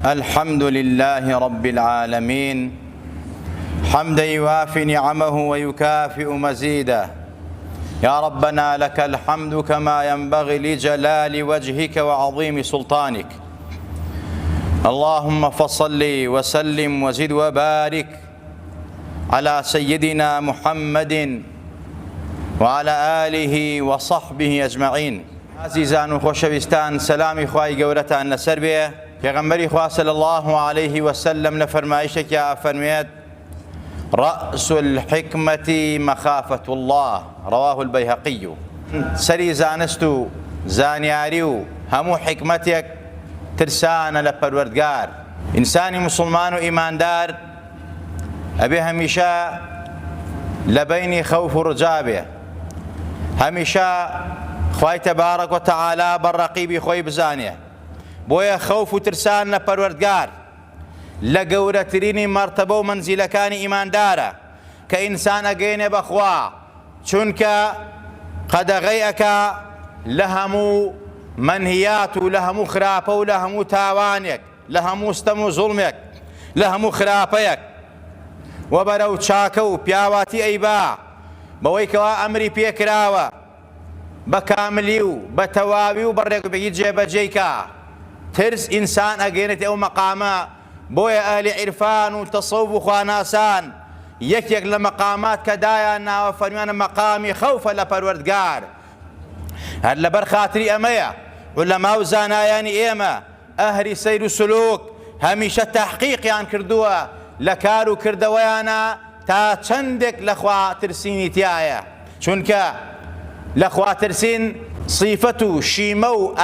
الحمد لله رب العالمين حمدا يوافي نعمه ويكافئ مزيده. يا ربنا لك الحمد كما ينبغي لجلال وجهك وعظيم سلطانك. اللهم فصل وسلم وزد وبارك على سيدنا محمد وعلى آله وصحبه أجمعين. عزيزان وخوشويستان، سلامي خواهي قولتان لسر بيه. پیغمبری خواه صلی الله علیه وسلم لفرمایشك يا فرميت رأس الحكمة مخافة الله، رواه البيهقي. سري زانستو زانياريو همو حكمتك ترسان لپروردگار. انساني مسلمان و ایماندار ابي هميشه لبين خوف رجابه، هميشه خواهي تبارك وتعالى بالرقيب خوي بزانيه. بۆیە خەوف و ترسان لە پەروەردگار لە گەورەترینی مەرتەبە و مەنزیلەکانی ئیماندارە کە ئینسان ئەگەیەنێ بەخوا، چونکە قەدەغەی ئەکا لە هەموو منهیات و لە هەموو خراپە و لە هەموو تاوانێک، لە هەموو ستەم و زوڵمێک، لە هەموو خراپەیەک و بەرەو چاکە و پیاواتی ئەیبا بەوەی کەوا ئەمری پێکراوە بە کاملی و بە تەواوی و بەڕێکبێری جێبەجێیکە. ترس ئینسان ئەگەێنێت ئەو مەقامە. بۆیە ئەهلی عیرفان و تەسەوف و خواناسان یەکێک لە مەقامات کە دایان ناوە فەرمیانە مەقامی خەوفە لە پەروەردگار. هەر لەبەر خاتری ئەمەیە عولەما و زانایانی ئێمە ئەهلی سەیر و سلوک هەمیشە تەحقیقیان کردووە لە کار و کردەوەیانە تا چەندێک لە خواترسینی تایە، چونکە لە خواترسین صیفەت و شیمە و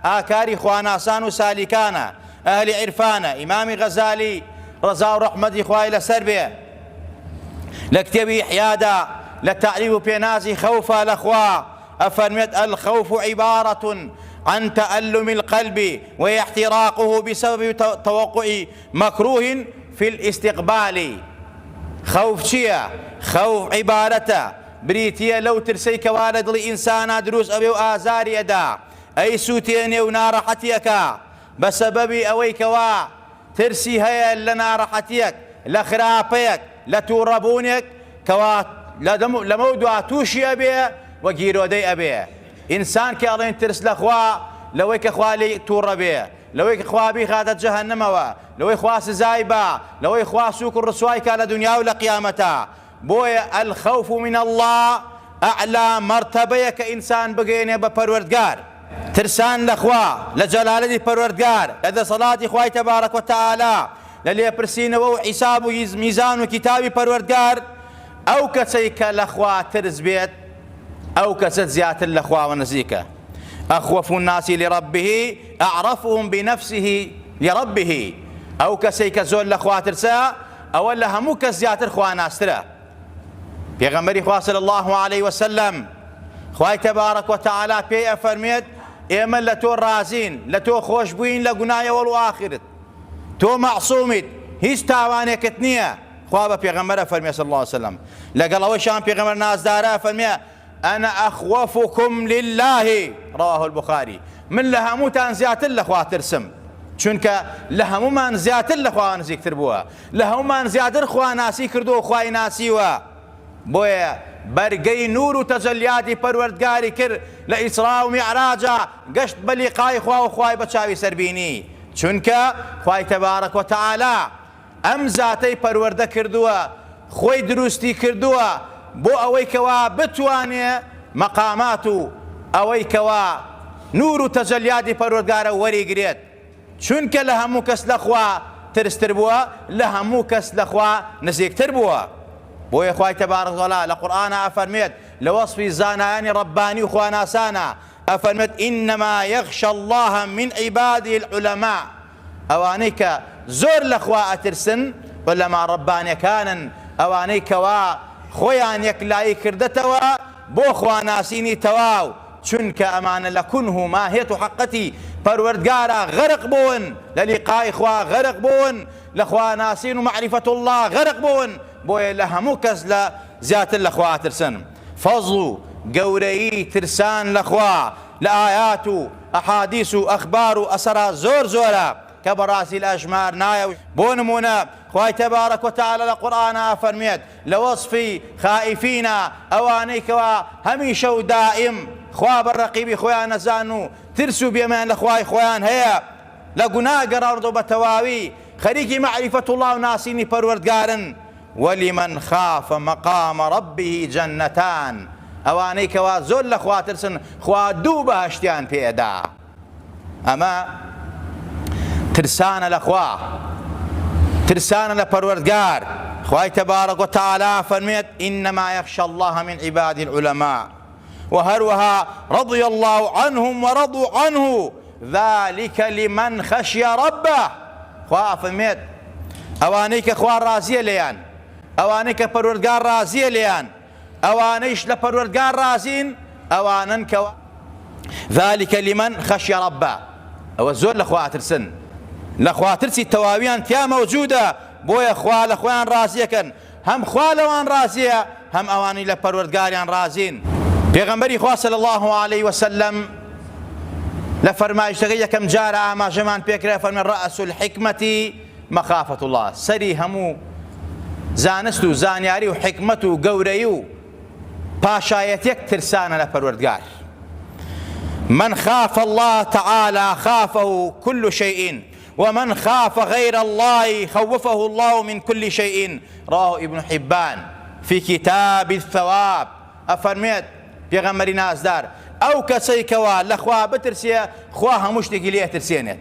ئاکاری خواناسان و سالیکانە ئەهلی عیرفانە. ئیمامی غەزالی ڕەزا و ڕەحمەتی خوای لەسەر بێ لە کتێبی ئیحیادا لە تعریف و پێنازی خەوفە لەخوا ئەفەرمێت الخەوف عیبارة عن تألم القلب واحتراقه بسبب توقع مكروه في الاستقبال. خەوف چییە؟ خەوف عیبارەتە بریتیە لەو ترسەی کەوا لە دڵی ئینسانە دروست ئەبێ و ئازاری ئەدا، ئەی سووتێنێ و ناڕەحەتیەکە بە سەبەبی ئەوەی کەوا ترسی هەیە لە ناڕەحەتیەک، لە خراپەیەک، لە تووڕەبوونێک کەوا لەمە دوا تووشی ئەبێ و گیرۆدەی ئەبێ. ئینسان کە ئەڵێن ترس لەخوا لەوەی کە خوا لێی تووڕە بێ، لەوەی کە خوا بیخاتە جەهەنەمەوە، لەوەی خوا سزای بە، لەوەی خوا سووک و ڕسوای کا لە دونیا و لە قیامەتە. بۆیە الخەوف من الله ئەعلا مەرتەبەیە کە ئینسان بگەێنێ بە پەروەردگار. ترسان لەخوا لە جەلالەتی پەروەردگار، لە دەسەڵاتی خوای تەبارەک وتەعالا، لە لێپرسینەوە و حیساب و میزان و کتابی پەروەردگار. ئەو کەسەی کە لەخوا ترس بێت ئەو کەسە زیاتر لەخواوە نزیکە. ئەخوەف الناس لربه ئەعرفهم بنفسه لربه. ئەو کەسەی کە زۆر لەخوا ترسە ئەوە لە هەموو کەس زیاتر خواناسترە. پێغەمبەری خوا صلی الله علیه وسلم خوای تەبارەک وتەعالا پێی ئەفەرمێت ئێمە لە تۆ ڕازین، لە تۆ خۆش بووین لە گونای ئەوەڵ و ئاخرت، تۆ مەعسوومیت، هیچ تاوانێکت نییە. خوا بە پێغەمبەر ئەفەرمێ صلی الله علیه وسلم. لەگەڵ ئەوەیشان پێغەمبەر نازدارە ئەفەرمێ ئەنە ئەخوەفکم لله، ڕەواه البوخاری. من لە هەمووتان زیاتر لەخوا ترسم، چونکە لە هەموومان زیاتر لەخوا نزیکتر بووە، لە هەموومان زیاتر خوا ناسی کردو و خوای ناسیوە. بۆیە بەرگەی نور و تەجەلیاتی پەروەردگاری کرد لە ئیسرا و میعراجە، گەشت بە لیقای خوا و خوای بە چاوی سەربینی، چونکە خوای تەبارەک وتەعالا ئەم زاتەی پەروەردە کردووە، خۆی دروستی کردووە بۆ ئەوەی کەوا بتوانێ مەقامات و ئەوەی کەوا نور و تەجەلیاتی پەروەردگارە وەریگرێت، چونکە لە هەموو کەس لەخوا ترستر بووە، لە هەموو کەس لەخوا نزیکتر بووە. بۆیە خوای تەبارەک وتەعالا لە قورئانە ئەفەرمێت لە وەصفی زانایانی ڕەبانی و خواناسانە ئەفەرمێت ئینەما یەخشە الله من عیباده العولەما. ئەوانەی کە زۆر لەخوا ئەترسن عولەما ڕەبانیەکانن، ئەوانەی کەوا خۆیان یەکلایی کردەتەوە بۆ خواناسینی تەواو، چونکە ئەمانە لە کونه و ماهیەت و حەقەتی پەروەردگارە غەرق بوون، لە لیقای خوا غەرق بوون، لە خواناسین و معریفەت الله غەرق بوون. بۆیە لە هەموو کەس لە زیاتر لەخوا ترسن. فەزڵ و گەورەیی ترسان لەخوا لە ئایات و ئەحادیث و ئەخبار و ئەسەرا زۆر زۆرە. كبراسي الأجمار نايا بونمونا خواهي تبارك وتعالى لقرآن فرميت لوصفي خائفين أوانيك وهميش ودائم خواب الرقيب خويا نزانو ترسو بيمان لخواهي خويان هيا لقنا قرارضو بتواوي خريجي معرفة الله وناسيني پروردگارن ولمن خاف مقام ربه جنتان ئەوانەی کەوا زۆر لە خوا ترسن خوا دوو بەهەشتیان پێدا ئەمە ترسانە لە خوا ترسانە لە پەروەردگار خوای تەبارەک وتەعالە فەرمێت إنما يخشى الله من عباد العلماء وهروها رضي الله عنهم ورضوا عنه ذلك لمن خشي ربه خوا فەرمێت ئەوانەی کە خوا ڕازیە لێیان ئەوانەی کە پەروەردگار ڕازیە لێیان ئەوانەیش لە پەروەردگار ڕازین ئەوانن کە ذلك لمن خشي ربه ئەوە زۆر لە خوا ترسن لە خوا ترسی تەواویان تیا مەوجودە بۆیە خوا لە خۆیان ڕازیەکەن هەم خوا لەوان ڕازیە هەم ئەوانی لە پەروەردگاریان ڕازین پێغەمبەری خوا صلی الله عليه وسلم لە فەرمایشتەکەی یەکەم جارە ئاماژەمان پێکرا فەرمێ رأس الحکمة مخافة الله سەری هەموو زانست و زانیاری و حکمت و گەورەی و پاشایەتێک ترسانە لە پەروەردگار من خاف الله تعالى خافه كل شيء ومن خاف غير الله خوفه الله من كل شيء رواه ابن حبان في كتاب الثواب أفرميت پێغەمبەری نازدار ئەو کەسەی کەوا لە خوا بترسێ خوا هەموو شتێکی لێ ترسێنێت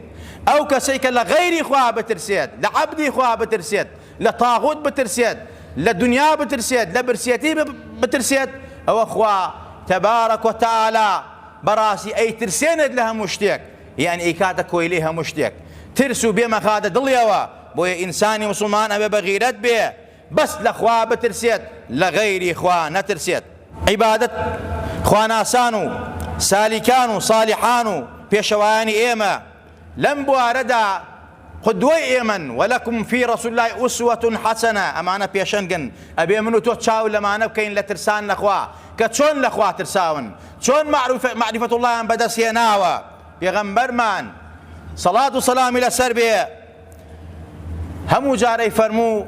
ئەو کەسەی کە لە غەیری خوا بترسێت لە عەبدی خوا بترسێت لە تاغوت بترسێت لە دنیا بترسێت لە برسێتی بترسێت ئەوە خوا تەبارەک وتەعالە بەڕاستی ئەیترسێنێت لە هەموو شتێک یعنی ئەیکاتە کۆی لێ هەموو شتێک ترس و بێمەخاتە دڵیەوە بۆیە ئینسانی مسلمان ئەبێ بە غیرەت بێ بەس لە خوا بترسێت لە غەیری خوا نەترسێت عیبادەت خواناسان و سالیکان و سالیحان و پێشەوایانی ئێمە لەم بوارەدا قدوەی ئێمەن وەلەکم فی ڕەسوول الله ئوسوەة حەسەنە ئەمانە پێشەنگن ئەبێ من و تۆ چاو لەمانە بکەین لە ترسان لەخوا کە چۆن لەخوا ترساون چۆن معرفەت اللهیان بەدەست هێناوە پێغەمبەرمان سەڵات و سەلامی لەسەر بێ هەموو جارەی فەرموو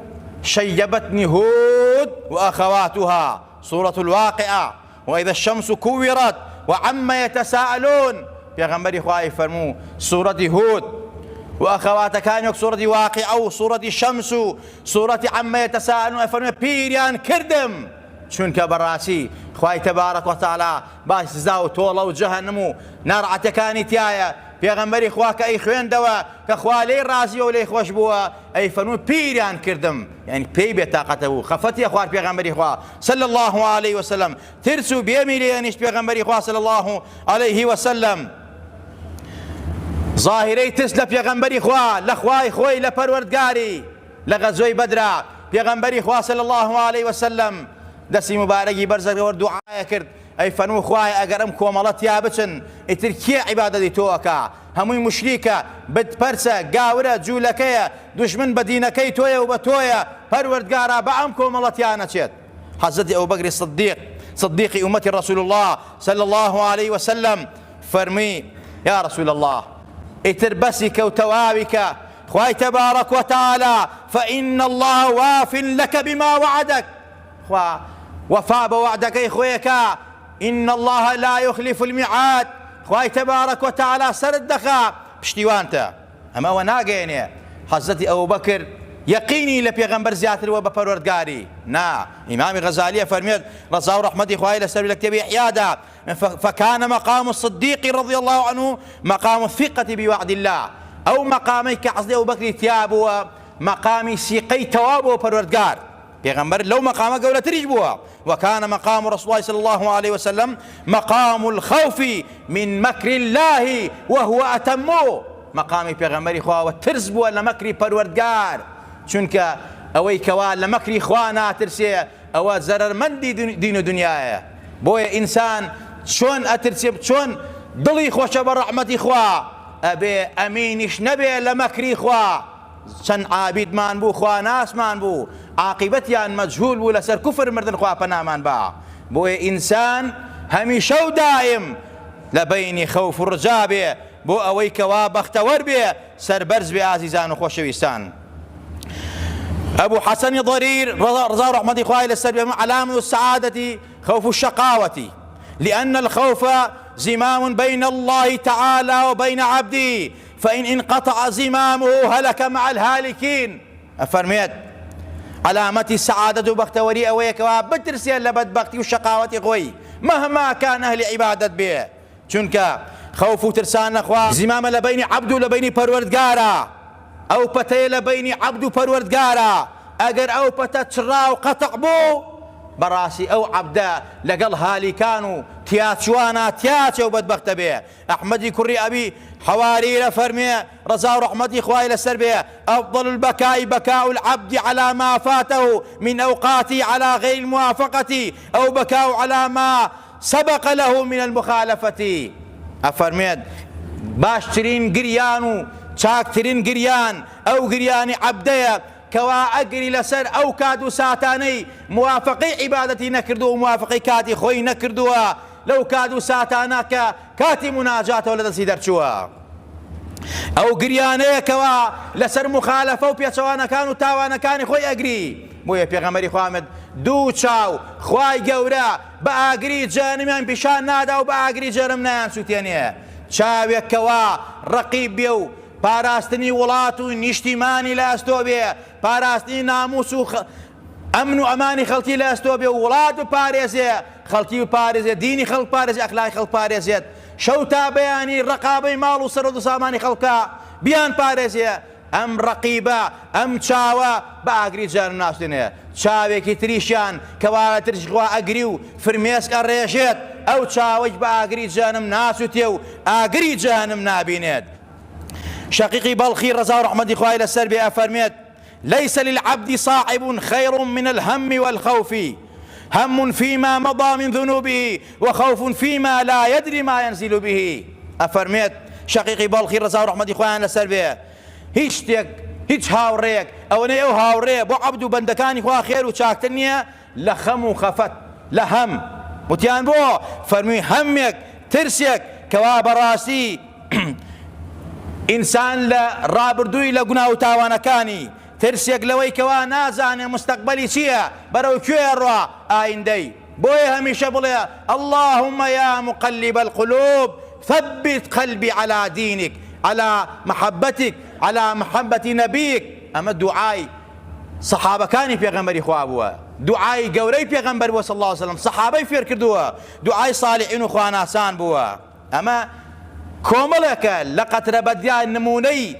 شەیەبەتنی هود وأخواتها سورة الواقعة وإذا الشمس كورت وعما يتساءلون پێغەمبەری خوای فەرموو سوورەتی هود وأخواتەکانی وەک سوورەتی واقعة و سوورەتی شەمس و سوورەتی عما يتساءلون فەرمووی پیریان کردم چونکە بەڕاستی خوای تەبارەک وتەعالە باش سزا و تۆڵە و جەهەنەم و ناڕەحەتەکانی تایە پێغەمبەری خوا کە ئەی خوێندەوە کە خوا لێی ڕازیە و لێی خۆش بووە ئەی فەرمووی پیریان کردم یعنی پێی بێتاقەتە بوو خەفەتیە خوارد پێغەمبەری خوا صلی الله عليه وسلم ترس و بێمی لێنیش پێغەمبەری خوا صلی الله عليه وسلم ظاهرەی ترس لە پێغەمبەری خوا لە خوای خۆی لە پەروەردگاری لە غەزوەی بەدرا پێغەمبەری خوا صلی الله عليه وسلم دەستی مبارەکی بەرزەکەوە دوعایە کرد ئەی فەرموو خوای ئەگەر ئەم کۆمەڵە تیا بچن ئیتر کێ عیبادەتی تۆەکە هەمووی مشریکە بتپەرسە گاورە جوولەکەیە دوژمن بە دینەکەی تۆیە و بە تۆیە پەروەردگارە بە ئەم کۆمەڵە تیا نەچێت حەزرەتی ئەبوبەکری صدیقی ئومەتی ڕەسوول الله صلی الله عليه وسلم فەرمی یا ڕەسوول الله ئیتر بەسی کەوتەواویکە خوای تەبارەک وتەعالە فإن الله واف لك بما وعدك خوا وفا بوعدەکەی خۆیەکە إن الله لا يخلف الميعاد خوای تەبارەک وتەعالە سرت دەخا پشتیوانتە ئەمەوە ناگەێنێ حەزرەتی ئەبوبەکر یەقینی لە پێغەمبەر زیاترەوە بە پەروەردگاری نا ئیمامی غەزالیە فەرمێت ڕەزا و ڕەحمەتی خوای لەسەر لە کتێبی ئیحیادا فكان مقام الصديق رضي الله عنه مقام الثقة بوعد الله أو مقامي كحزن أبو بكر تيابوا مقامي سيقي توابوا پروردگار پیغمبر لو مقام قولة ترجبوا وكان مقام رسول الله صلى الله عليه وسلم مقام الخوف من مكر الله وهو أتمه مقامي پیغمبر إخوة وترزبوا لمكر پروردگار چونك أوي كوال لمكر إخوانا ترسي أو زرر من دين دنيا بويا إنسان چۆن ئەترسێ چۆن دڵی خۆشە بە ڕەحمەتی خوا ئەبێ ئەمینیش نەبێ لە مەکری خوا چەند عابیدمان بوو خوا ناسمان بوو عاقبەتیان مەجهول بوو لەسەر کوفر مردن خوا پەنامان با بۆیە ئینسان هەمیشە و دائم لە بەینی خەوف و ڕجا بێ بۆ ئەوەی کەوا بەختەوەر بێ سەربەرز بێ. ئازیزان و خۆشەویستان، أبو حسن ضرير رضا رحمة إخوائي للسلبية علامة السعادة خوف الشقاوة، لأن الخوف زمام بين الله تعالى وبين عبده، فإن انقطع زمامه هلك مع الهالكين. أفرميت علامة السعادة بختوري أويك وبترسي لبدبختي والشقاوة خوي مهما كان أهل عبادة به، چونك خوف ترسان أخوة زمام لبين عبد لبين پروردگارا، أو پتي لبين عبد پروردگارا، أجر أو پتا چرا وقطع بو براسي أو عبدا لقل هالي كانوا تياتشوانا تياتش وبدبخت به. أحمد كري أبي حواري لفرمي رضا رحمتي إخوائي للسربية أفضل البكاء بكاء العبد على ما فاته من أوقاته على غير الموافقة، أو بكاء على ما سبق له من المخالفة. أفرميت باشترين قريان چاکترین گریان ئەو گریانی عەبدەیە کەوا ئەگری لەسەر ئەو کات و ساتانەی موافقەی عیبادەتی نەکردووە و موافقەی کاتی خۆی نەکردووە لەو کات و ساتانە کە کاتی مناجاتەوە لەدەستی دەرچووە. ئەو گریانەیە کەوا لەسەر مخالەفە و پێچەوانەکان و تاوانەکانی خۆی ئەگری. بۆیە پێغەمبەری خوا فرمێت دوو چاو خوای گەورە بە ئاگری جەهەنەمیان پیشان نادا و بە ئاگری جەهەنەم نایان سووتێنێ. چاوێک کەوا ڕەقیب بێ و پاراستنی وڵات و نیشتیمانی لە ئەستۆ بێ، پاراستنی ناموس و ئەمن و ئەمانی خەڵکی لە ئەستۆ بێ و وڵات بپارێزێ، خەڵکی بپارێزێ، دینی خەڵک پارێزێ، ئەخلاقی خەڵک پارێزێت، شەو تا بەیانی ڕقابەی ماڵ و سەرۆ سامانی خەڵکە بیان پارێزێ. ئەم ڕەقیبە ئەم چاوە بە ئاگری جەهەنەم ناسووتێنێ. چاوێکی تریشیان کەوا لە ترش خوا ئەگری و فرمێسک ئەڕێژێت، ئەو چاوەی بە ئاگری جەهەنەم ناسووتێ و ئاگری جەهەنەم نابینێت. شقيقي بلخي رضا رحمة إخوائي للسربية أفرميت ليس للعبد صاحب خير من الهم والخوف، هم فيما مضى من ذنوبه وخوف فيما لا يدري ما ينزل به. أفرميت شقيقي بلخي رضا رحمة إخوائي للسربية هیچ هاوڕێک ئەوەنەی ئەو هاوڕێ بۆ عەبد و بەندەکانی خوا خێر و چاکتر نییە لە خەم و خەفەت لە هەم وتیان بۆ فەرمووی هەمێک ترسێک کەوا بەڕاستی ئینسان لە ڕابردووی لە گوناه و تاوانەکانی، ترسێک لەوەی کەوا نازانێ مستەقبەلی چییە، بەرەو کوێ ڕوا ئایندەی. بۆیە هەمیشە بڵێ اللهم يا مقلب القلوب ثبت قلبي على دينك على محبتك على محبة نبيك. ئەمە دوعای سەحابەکانی پێغەمبەری خوا بووە، دوعای گەورەی پێغەمبەر بووە صلی الله علیه وسلم، سەحابەی فێر کردووە، دوعای ساڵحین و خواناسان بووە. ئەمە کۆمەڵێکە لە قەترە بەدیان نمونەی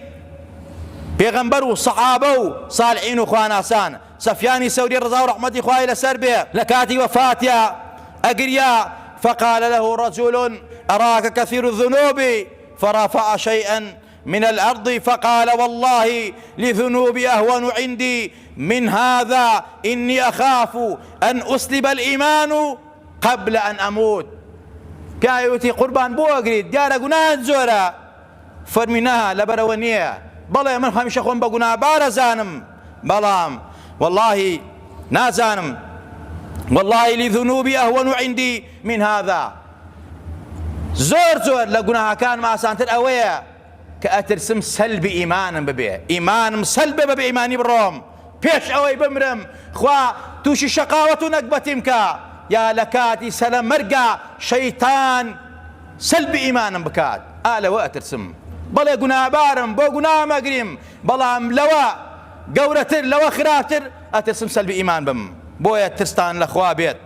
پێغەمبەر و سەحابە و ساڵحین و خواناسان. سەفیانی سەوری ڕضا و ڕەحمەتی خوای لەسەر بێ لە کاتی وەفاتیا ئەگریا فقال له رجل أراك كثير الذنوب فرفع شيئا من الأرض فقال والله لذنوبي أهون عندي من هذا إني أخاف أن أسلب الإيمان قبل أن أموت. پیاوتی قوربان بۆ ئەگریت دیارە گوناهت زۆرە. فەرمی نەها لەبەرەوە نییە، بەڵێ من هەمیشە خۆم بە گوناهبار ئەزانم، بەڵام والله نازانم، والله لذنوبي أهون عندي من هذا. زۆر لە گوناهەکانم ئاسانتر ئەوەیە کە ئەترسم سەلبی ئیمانم ببێ، ئیمانم سەلب بێ بە ئیمانی بڕۆم پێش ئەوەی بمرم خوا تووشی شەقاوەت و نەکبەتیم کە یا لە کاتی سەلە مەرگە شەیتان سەلبی ئیمانم بکات. لەوە ئەترسم، بەڵێ گوناهبارم بۆ گوناهم ئەگریم، بەڵام لەوە گەورەتر لەوە خراپتر ئەترسم سەلبی ئیمان بم. بۆیە ترستان لەخوا بێت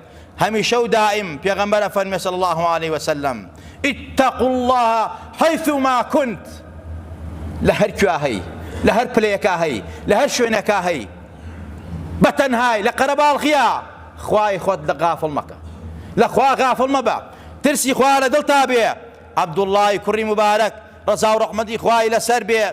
هەمیشە و دائیم. پێغەمبەر فەرمێ صلی الله عليه وسلم اتقوا الله حيثما كنت. لە هەر کوێ هەی، لە هەر پلەیەکا هەی، لە هەر شوێنێکا هەی، بەتەنهای لە قەرەباڵغیا خوای خۆت لە غافڵ مەکە، لە خوا غافڵ مەبە، ترسی خوا لە دڵتا بێ. عەبدوڵڵای کوڕی مبارەک ڕەزا و ڕەحمەتی خوای لەسەر بێ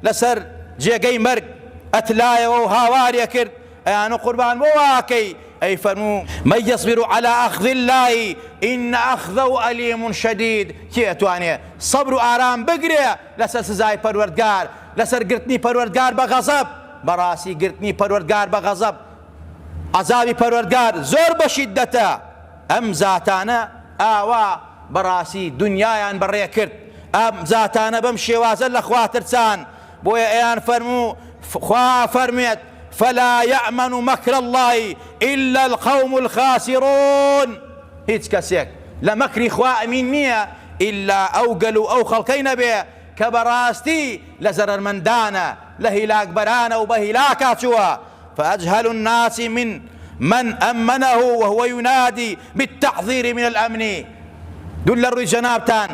لەسەر جێگەی مەرگ ئەتلایەوە و هاوارێ کرد ئەیانە قوربان بۆ واکەی ئەی فەرموو من يصبر على أخذ الله إن أخذه أليم شديد. کێ ئەتوانێ سەبر و ئارام بگرێ لەسەر سزای پەروەردگار، لەسەر گرتنی پەروەردگار بە غەزەب. بەڕاستی گرتنی پەروەردگار بە غەزەب، عەزابی پەروەردگار زۆر بە شیددەتە. ئەم زاتانە ئاوا بەڕاستی دنیایان بەڕێ کرد، ئەم زاتانە بەم شێوازە لە خوا ترسان. بۆیە ئەیان فەرموو خوا فەرمێت فلا يأمن مكر الله إلا القوم الخاسرون. هیچ کەسێک لە مەکری خوا ئەمین نییە ئیلا ئەو گەل و ئەو خەڵکەی نەبێ کە بەڕاستی لە زەرەرمەندانە لە هیلاکبەرانە و بە هیلاکا چووە. فأجهل الناس من أمنه وهو ينادي بالتحذير من الأمن. دوول لە ڕووی جەنابتان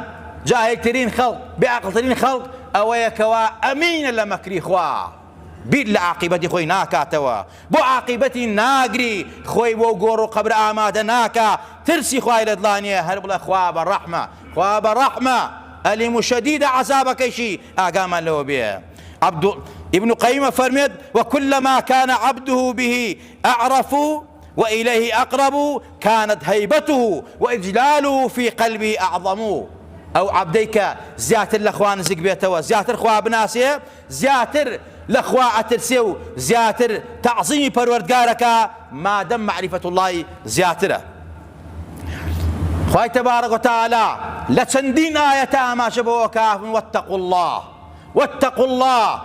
جاهێکترین خەڵق بێعەقڵترین خەڵق ئەوەیە کەوا ئەمینە لە مەکری خوا، بیر لە عاقیبەتی خۆی ناکاتەوە، بۆ عاقیبەتی ناگری، خۆی بۆ گۆڕ و قەبر ئامادە ناکا، ترسی خوای لە دڵانیە هەر بڵێ خوا بەڕەحمە، خوا بەڕەحمە، ئەلیم و شەدیدە عەزابەکەیشی ئاگامان لەوە بێ. ابن قيم فرمت وكلما كان عبده به أعرف وإليه أقرب كانت هيبته وإجلاله في قلبه أعظم. أو عبديك زياتر لأخوان زق بيتوا زياتر خوا بناسيه زياتر لأخوا أترسيو زياتر تعظيم پروردگارك ما دم معرفة الله زياتره. خواهي تبارك وتعالى لچندين آية ما شبه وكاف واتقوا الله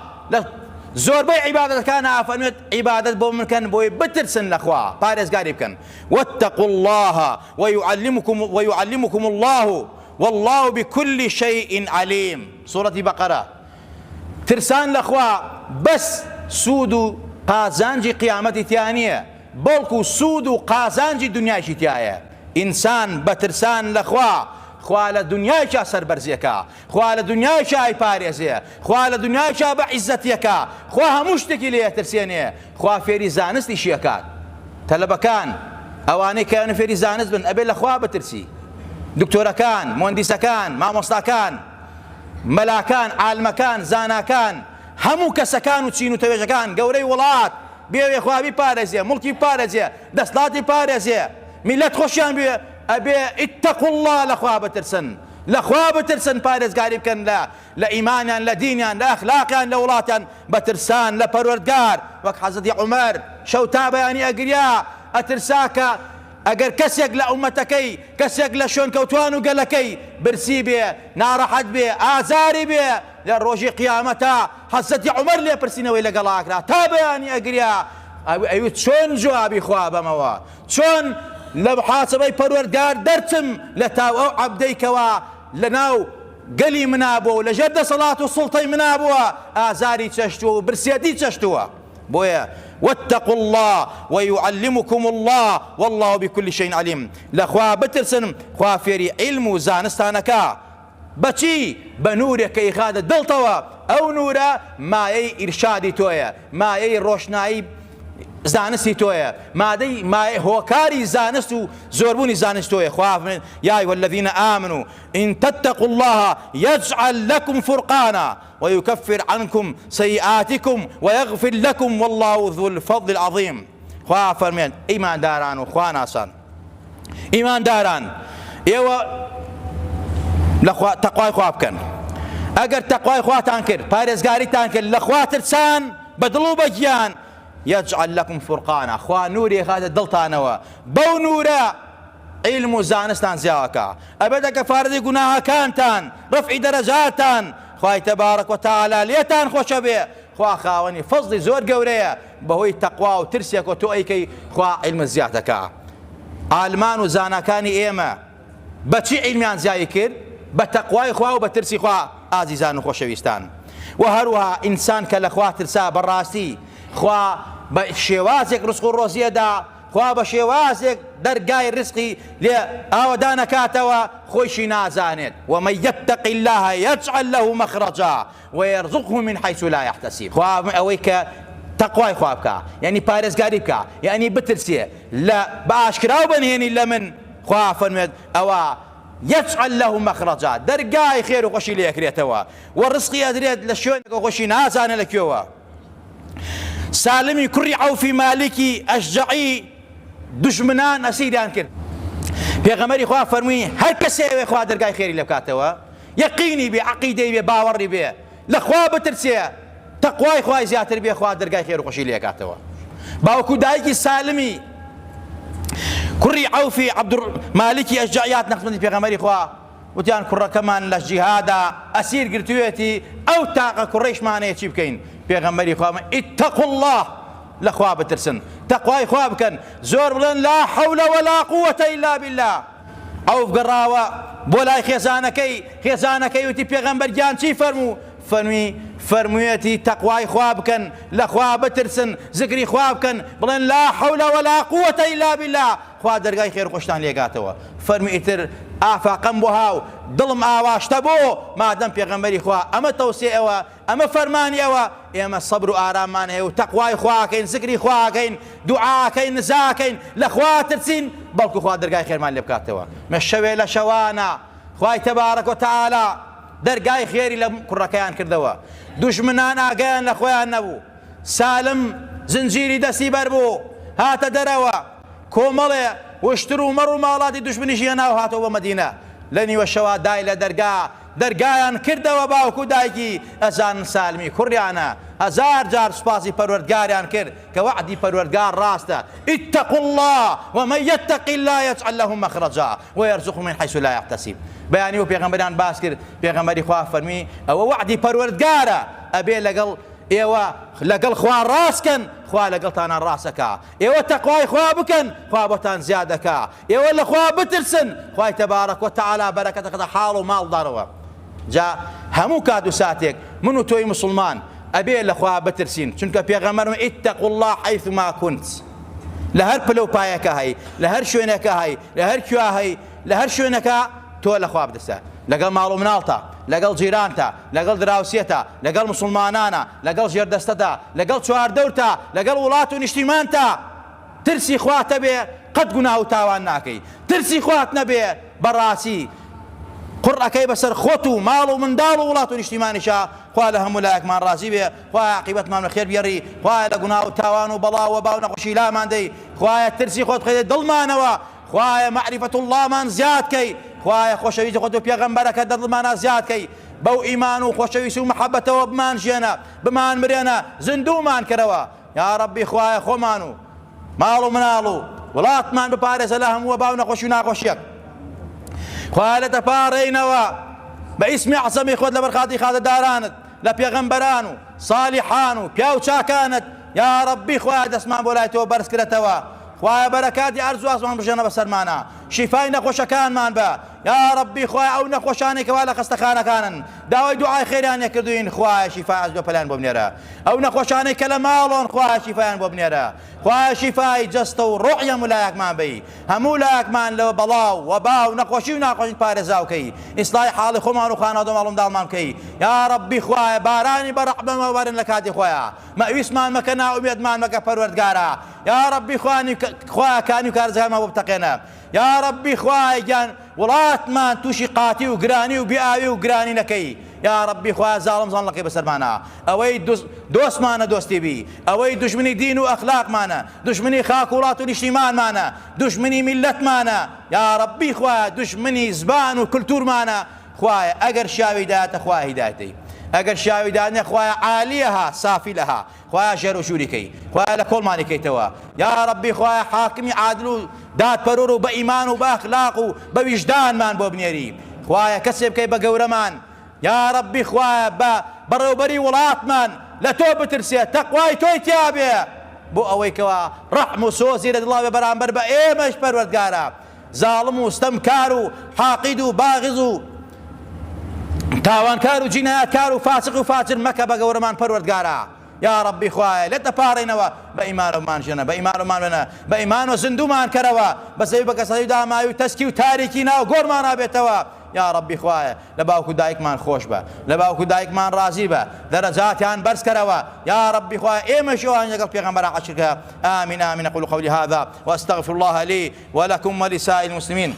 زۆربەی عیبادەتەکان ئافەرمێت عیبادەت بۆ منکەن بۆی بترسن لەخوا پارێزگاری بکەن. واتقوا الله ويعلمكم الله والله بكل شيء عليم. سورة بقرة. ترسان لەخوا بەس سوود و قازانجی قیامەتی تیانە بەڵکو سوود و قازانجی دنیایشی تایە. ئینسان بە ترسان لەخوا خوا لە دنیایشا سەربەرزیەکە، خوا لە دنیایشا ئەیپارێزێ، خوا لە دنیایشا بە عیزەتیەکە، خوا هەموو شتێکی لێ ترسێنێ، خوا فێری زانستیشی ئەکات. تەلەبەکان ئەوانەی کەیانە فێری زانست بن ئەبێ لە خوا بترسی. دکتۆرەکان، مهندیسەکان، مامۆستاکان، مەلاکان، عالمەکان، زاناکان، هەموو کەسەکان و چین و تەوێژەکان گەورەی وڵات بێوێ خوا بیپارێزێ، مڵکی بپارێزێ، دەسڵاتی پارێزێ، میلەت خۆشیان بێ ئەبێ اتقوا الله لەخوا بترسن، لەخوا بترسن پارێزگاری بکەن لە ئیمانیان، لە دینیان، لە ئەخلاقیان، لە وڵاتیان بەترسان لە پەروەردگار. وەک حەزرەتی عومەر شەو تا بەیانی ئەگریا ئەترسا کە ئەگەر کەسێک لە ئومەتەکەی، کەسێک لە شوێن کەوتوان و گەلەکەی برسی بێ، ناڕەحەت بێ، ئازاری بێ لە ڕۆژی قیامەتە حەزرەتی عومەر لێ پرسینەوەی لەگەڵاکرا تا بەیانی ئەگریا ئەوی چۆن جوابی خوا بەمەوە، چۆن لە محاسبەی پەروەردگار دەرچم لە تاو ئەو عەبدەیکەوە لە ناو گەلی منابووە و لەژێر دەسەڵات و سوڵتەی منابووە ئازاری چەشتووە و برسێتی چەشتووە. بۆیە واتقوا الله ويعلمكم الله والله بكل شيء عليم. لەخوا بترسن، خوا فێری عیلم و زانستانەکە بەچی؟ بە نورێکەی خادە دڵتەوە. ئەو نورە مایەی ئیرشادی تۆیە، مایەی ڕۆشنایی زانستی تۆیە، مایە هۆکاری زانست و زۆربوونی زانست تۆیە. خوا یا أيها الذين آمنوا إن تتقوا الله يجعل لكم فرقانا ويكفر عنكم سيئاتكم ويغفر لكم والله ذو الفضل العظيم. خوا فەرمێن ئیمان داران و خوا ناسان، ئیمان داران ئێوە لە تەقوای خوا بکەن. ئەگەر تەقوای خواتان کرد، پارێزگاریتان کرد، لە خوا ترسان بە دڵ و بە گیان، يجعل لكم فرقانا خوا نوري خادە دڵتانەوە، بەو نورە عیلم و زانستان زیاوەکە، ئەبێتە کەفارەتی گوناهەکانتان، ڕەفعی دەرەجاتان، خوای تەبارەک وتەعالا لێتان خۆشە بێ. خوا خاوەنی فەزڵی زۆر گەورەیە بەهۆی تەقوا و ترسێک و تۆ ئەیکەی خوا عیلمت زیاتەکە. عالمان و زاناکانی ئێمە بەچی عیلمیان زیایی کرد؟ بە تەقوای خوا و بە ترسی خوا. ئازیزان و خۆشەویستان، و هەروەها ئینسان کە لە خوا ترسا بەڕاستی خوا بە شێوازێک ڕزق و ڕۆزیەدا، خوا بە شێوازێک دەرگای ڕزقی لێ ئاوەدا نەکاتەوە، خۆیشی نازانێت. ومن يتق الله يجعل له مخرجا ويرزقه من حيث لا يحتسب. خوا ئەوەی کە تەقوای خوا بکە، یعنی پارێزگاری بکە، یعنی بترسێ لە بە ئاشکراو بنهێنی لە من، خوا فەرمێت ئەوە يجعل له مخرجا، دەرگای خێر و خۆشی لێ ئەکرێتەوە و ڕزقی ئەدرێت لە شوێنێک خۆشی نازانێت لەکوێوە. سالمی کوڕی عەوفی مالیکی ئەشجەعی دوژمنان ئەسیریان کرد. پێغەمبەری خوا فەرمووی هەر کەسێ ئەوێ خوا دەرگای خێری لێ بکاتەوە، یەقینی بێ، عەقیدەی بێ، باوەڕی بێ، لە خوا بترسێ، تەقوای خوای زیاتر بێ، خوا دەرگای خێر و خۆشی لێ ئەکاتەوە. باوکو دایکی سالمی کوڕی عەوفی مالیکی ئەشجەعیات نەخمەتی پێغەمبەری خوا وتیان کوڕەکەمان لە جیهادا ئەسیر گرتووێتی ئەو تاقە کوڕیشمانەیە چی بکەین؟ پێغەمبەری خوا ئیتەقوا الله لەخوا بترسن، تەقوای خوا بکەن، زۆر بڵێن لا حەول ولا قووەتە ئیلا بالله. ئەو گەڕاوە بۆ لای خێزانەکەی وتی پێغەمبەر گیان چی فەرموویەتی تەقوای خوا بکەن، لەخوا بترسن، زگری خوا بکەن، بڵێن لا حەول ولا قووەتە ئیلا بالله، خوا دەرگای خێر خۆشتان لێگاتەوە. فەرمی ئیتر ئافاقەم بۆ هاو دڵم ئاواشتە بۆ مادەم پێغەمبەری خوا ئەمە تەوسیە ئەوە، ئەمە فەرمانی ئەوە، ئێمە سەبر و ئاراممان هەیە و تەقوای خواکەین، زگری خواکەین، دوعاکەین، نزاکەین، لەخوا ترسین، بەڵکو خوا دەرگای خێرمان لێ بکاتەوە. مە شەوێ لە شەوانە خوای تەبارەک و تەعالا دەرگای خێری لە کوڕەکەیان کردەوە، دوژمنان ئاگایان لە خۆیان نەبوو، سالم زنجیری دەستی بەر بوو هاتە دەرەوە، کۆمەڵێ وشتر و مەڕ و ماڵاتی دوژمنی ژیاناو هاتەوە بۆ مەدینە، لە نیوە شەوا دای لە دەرگایان کردەوە باوکو دایکی ئەزان سالمی کوڕیانە، هەزار جار سوپاسی پەروەردگاریان کرد کە وعدی پەروەردگار ڕاستە. اتقوا الله ومن يتق الله يجعل له مخرجا ويرزقه من حيث لا يحتسب. بەیانی و پێغەمبەریان باس کرد، پێغەمبەری خوا فەرمی ئەوە وعدی پەروەردگارە، ئەبێ ئێوە لەگەڵ خوا ڕاستکەن، خوا لەگەڵتانان ڕاستەکە، ئێوە تەقوای خوا بکەن، خوا بۆتان زیادەکە، ئێوە لە خوا بترسن، خوای تەبارەک و تەعالا بەرەکەتەکەتە حاڵ و ماڵدارەوە. جا هەموو کات و ساتێک من و تۆی مسلمان ئەبێ لە خوا بترسین، چونکە پێغەمبەرم ئیتەقوا الله حەیثما کونت، لە هەر پلە و پایەکە هەی، لە هەر شوێنەکە هەی، لە هەر کوێ هەی، لە هەر شوێنەکە تۆ لە خوا بترسە، لەگەڵ ماڵ و مناڵتە، لەگەڵ جیرانتە، لەگەڵ دراوسێتە، لەگەڵ مسلمانانە، لەگەڵ ژێردەستەتە، لەگەڵ چواردەورتە، لەگەڵ وڵات و نیشتیمانتە. ترسی خواتە بێ قەت گوناه و تاوان ناکەی، ترسی خوات نەبێ بەڕاستی قڕەکەی بەسەر خۆت و ماڵ و منداڵ و وڵات و نیشتیمانیشە. خوا لە هەموو لایەکمان ڕازی بێ، خوایە عاقیبەتمان بەخێر بێڕی، خوایە لە گوناه و تاوان و بەڵاو و باو نەخۆشی لامان دەی، خوایە ترسی خۆت بخەیتە دڵمانەوە، خوایە مەعریفەت اللهمان زیاد کەی، خوایە خۆشەویستی خۆت و پێغەمبەرەکە دڵمانە زیاد کەی، بەو ئیمان و خۆشەویستی و محەبەتەوە بمان ژێنە، بمان مرێنە، زیندوومان کەرەوە. یا ڕەبی خوایە خۆمان و ماڵ و مناڵ و وڵاتمان بپارێزە لە هەموو باو نەخۆشی و ناخۆشیەک. خوایە لە دەپاڕێینەوە بە ئیسمی عەزەمی خۆت لە بەرخاتی خاتەدارانت، لە پێغەمبەران و سالیحان و پیا و چاکانت. یا ڕەبی خوایە دەستمان بۆ لای تۆ بەرز کردەتەوە، خوایە بەرەکاتی ئەرز و ئاسمان بژێنە بەسەرمانە، شیفای نەخۆشەکانمان بە. یا ڕەبی خوایە ئەو نەخۆشانێک کەوا لە خەستەخانەکانن داوای دوعای خێران کردوین، خوایە شیفای ئەزدۆ پەلان بۆ بنێرە، ئەو نەخۆشانەی کە لە ماڵۆن خوایە شیفایان بۆ بنێرە، خوایە شیفای جەستە و ڕۆحی هەموو لایەکمان بی، هەموو لایەکمان لەوە بەڵاو و باو نەخۆشی و ناخۆشی پارێزاوکەی، ئیسڵاحی حاڵی خۆمان و خانەوادە ماڵ و منداڵمان بکەی. یا ڕەبی خوایە بارانی بەڕەحمەتەوە بەرن لە کاتی خۆیە، مەویستمان مەکە، ناومێدمان مەکە پەروەردگارە. یا ڕەبی خوایە کانی و کارزەکانمان بۆ بتەقێنە. یا ڕەبی خوایە گیان وڵاتمان تووشی قاتی و گرانی و بیئاوی و گرانی نەکەی. یا ڕەبی خوایە زاڵم زاڵەکەی بەسەرمانە، ئەوەی دۆستمانە دۆستی بی، ئەوەی دوژمنی دین و ئەخلاقمانە، دوژمنی خاک و وڵات و نیشتیمانمانە، دوژمنی میلەتمانە. یا ڕەبی خوایە دوژمنی زبان و کولتورمانە. خوایە ئەگەر شاوی دایەتە خوایە هیدایەتەی، ئەگەر شاوی دانێ خوایە عالیەها سافی لەها، خوایە ژێر و ژووریکەی، خوایە لە کۆڵمانی کەیتەوە. یا ڕەبی خوایە حاکمی عادل و دادپەروەر و بە ئیمان و بە ئەخلاق و بە ویژدانمان بۆ بنێری، خوایە کەسێ بکەی بە گەورەمان. یا ڕەبی خوایە بەڕێوەبەری وڵاتمان لە تۆ بترسێت، تەقوای تۆی تیا بێ، بۆ ئەوەی کەوا ڕەحم و سۆزی لە دڵا بێ بەرامبەر بە ئێمەش پەروەردگارە. زاڵم و ستەمکار و حاقید و باغز و تاوانکار و جینایەتکار و فاسق و فاجر مەکە بە گەورەمان پەروەردگارە. یا ڕەبی خوایە لێت دەپاڕێنەوە، بە ئیمانەمان ژێنە، بە ئیمانەمان وێنە، بە ئیمان و زیندومان کەرەوە، بە سەوی بە کەسەی داماوی و تەسکی و تاریکی ناو گۆڕمان نابێتەوە. یا ڕەبی خوایە لە باوکو دایکمان خۆش بە، لە باوکو دایکمان ڕازی بە، دەرەجاتیان بەرز کەرەوە. یا ڕەبی خوایە ئێمەش ئەوان لەگەڵ پێغەمبەر عاشقەکە. آمین آمین. أقول قولي هذا وأستغفر الله لي ولكم ولسائر المسلمين.